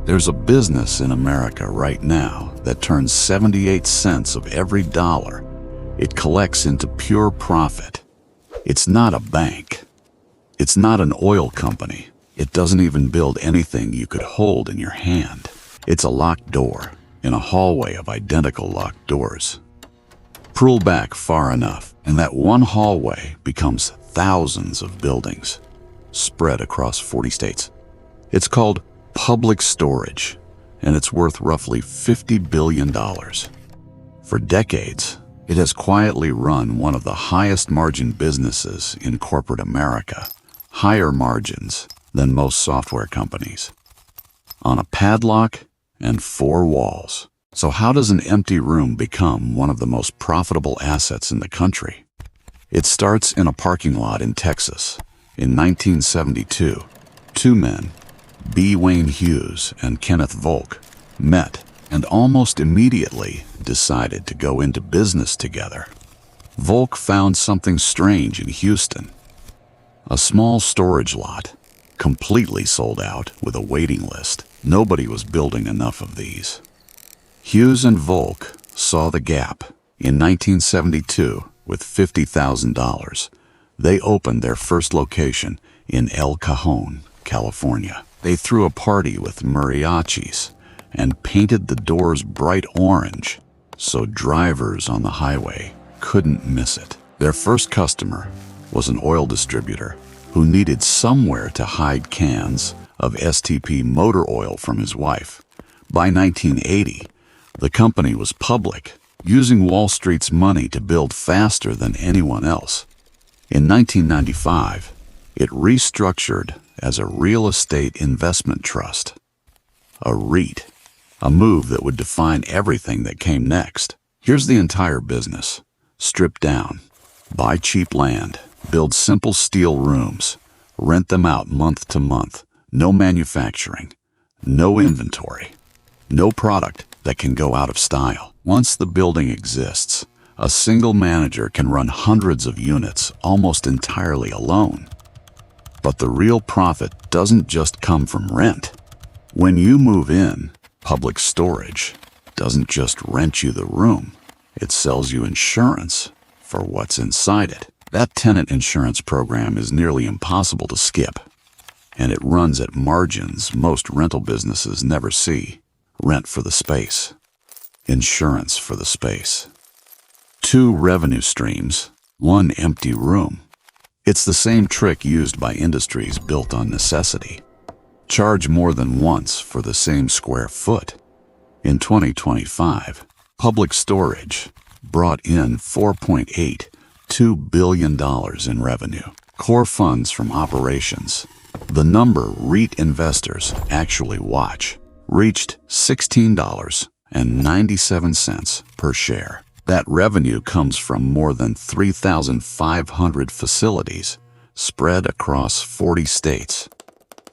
There's a business in America right now that turns 78 cents of every dollar it collects into pure profit. It's not a bank. It's not an oil company. It doesn't even build anything you could hold in your hand. It's a locked door in a hallway of identical locked doors. Pull back far enough, and that one hallway becomes thousands of buildings spread across 40 states. It's called public storage, and it's worth roughly $50 billion. For decades, it has quietly run one of the highest margin businesses in corporate America, higher margins than most software companies. On a padlock and 4 walls. So how does an empty room become one of the most profitable assets in the country? It starts in a parking lot in Texas. In 1972, 2 men, B. Wayne Hughes and Kenneth Volk, met and almost immediately decided to go into business together. Volk found something strange in Houston. A small storage lot, completely sold out with a waiting list. Nobody was building enough of these. Hughes and Volk saw the gap. In 1972, with $50,000, they opened their first location in El Cajon, California. They threw a party with mariachis and painted the doors bright orange so drivers on the highway couldn't miss it. Their first customer was an oil distributor who needed somewhere to hide cans of STP motor oil from his wife. By 1980, the company was public, using Wall Street's money to build faster than anyone else. In 1995, it restructured as a real estate investment trust, a REIT, a move that would define everything that came next. Here's the entire business, stripped down. Buy cheap land, build simple steel rooms, rent them out month to month, no manufacturing, no inventory, no product that can go out of style. Once the building exists, a single manager can run hundreds of units almost entirely alone. But the real profit doesn't just come from rent. When you move in, public storage doesn't just rent you the room, it sells you insurance for what's inside it. That tenant insurance program is nearly impossible to skip, and it runs at margins most rental businesses never see. Rent for the space, insurance for the space. 2 revenue streams, 1 empty room. It's the same trick used by industries built on necessity. Charge more than once for the same square foot. In 2025, public storage brought in $4.82 billion in revenue. Core funds from operations, the number REIT investors actually watch, reached $16.97 per share. That revenue comes from more than 3,500 facilities spread across 40 states.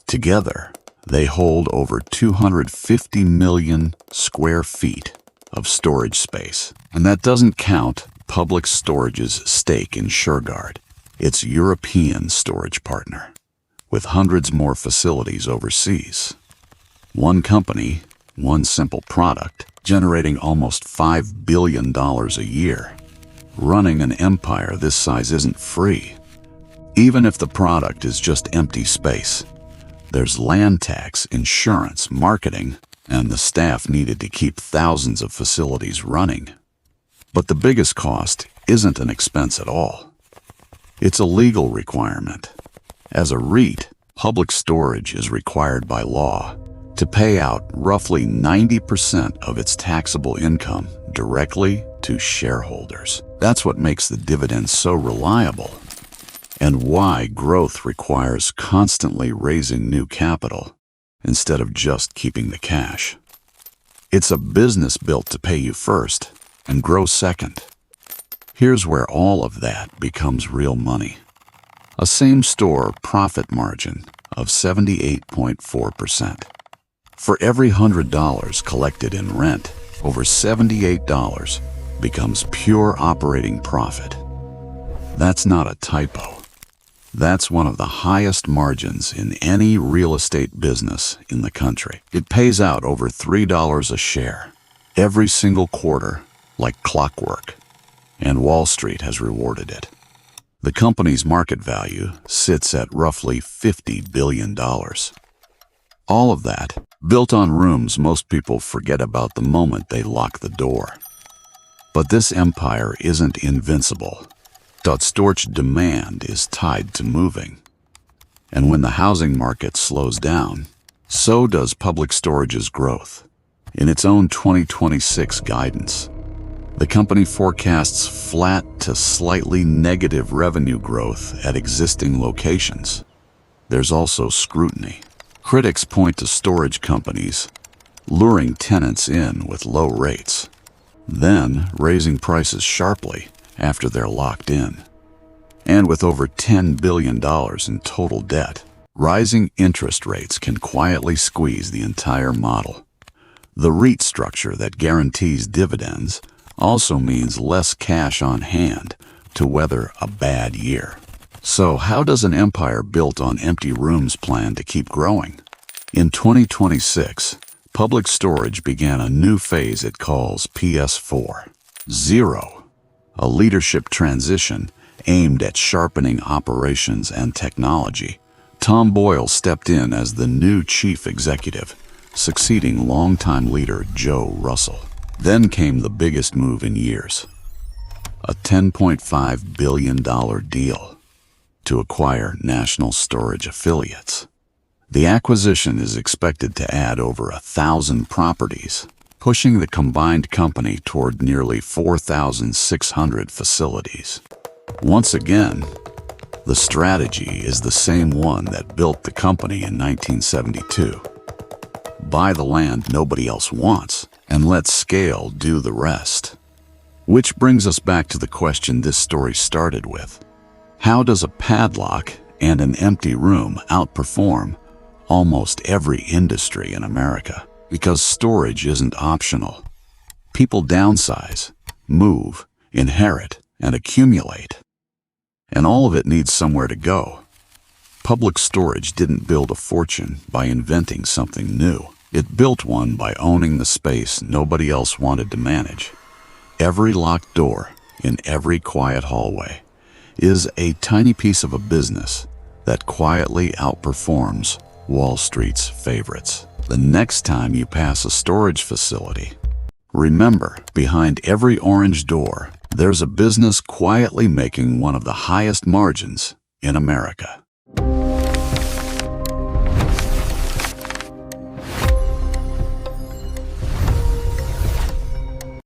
Together, they hold over 250 million square feet of storage space. And that doesn't count Public Storage's stake in SureGuard, its European storage partner, with hundreds more facilities overseas. One company, one simple product, generating almost $5 billion a year. Running an empire this size isn't free. Even if the product is just empty space, there's land tax, insurance, marketing, and the staff needed to keep thousands of facilities running. But the biggest cost isn't an expense at all. It's a legal requirement. As a REIT, public storage is required by law to pay out roughly 90% of its taxable income directly to shareholders. That's what makes the dividend so reliable, and why growth requires constantly raising new capital instead of just keeping the cash. It's a business built to pay you first and grow second. Here's where all of that becomes real money. A same-store profit margin of 78.4%. For every $100 collected in rent, over $78 becomes pure operating profit. That's not a typo. That's one of the highest margins in any real estate business in the country. It pays out over $3 a share every single quarter, like clockwork, and Wall Street has rewarded it. The company's market value sits at roughly $50 billion. All of that built on rooms most people forget about the moment they lock the door. But this empire isn't invincible. Storage demand is tied to moving. And when the housing market slows down, so does Public Storage's growth. In its own 2026 guidance, the company forecasts flat to slightly negative revenue growth at existing locations. There's also scrutiny. Critics point to storage companies luring tenants in with low rates, then raising prices sharply after they're locked in. And with over $10 billion in total debt, rising interest rates can quietly squeeze the entire model. The REIT structure that guarantees dividends also means less cash on hand to weather a bad year. So how does an empire built on empty rooms plan to keep growing? In 2026, Public Storage began a new phase it calls PS4.0, a leadership transition aimed at sharpening operations and technology. Tom Boyle stepped in as the new chief executive, succeeding longtime leader Joe Russell. Then came the biggest move in years, a $10.5 billion deal to acquire National Storage Affiliates. The acquisition is expected to add over 1,000 properties, pushing the combined company toward nearly 4,600 facilities. Once again, the strategy is the same one that built the company in 1972. Buy the land nobody else wants, and let scale do the rest. Which brings us back to the question this story started with. How does a padlock and an empty room outperform almost every industry in America? Because storage isn't optional. People downsize, move, inherit, and accumulate. And all of it needs somewhere to go. Public Storage didn't build a fortune by inventing something new. It built one by owning the space nobody else wanted to manage. Every locked door in every quiet hallway is a tiny piece of a business that quietly outperforms Wall Street's favorites. The next time you pass a storage facility, remember, behind every orange door, there's a business quietly making one of the highest margins in America.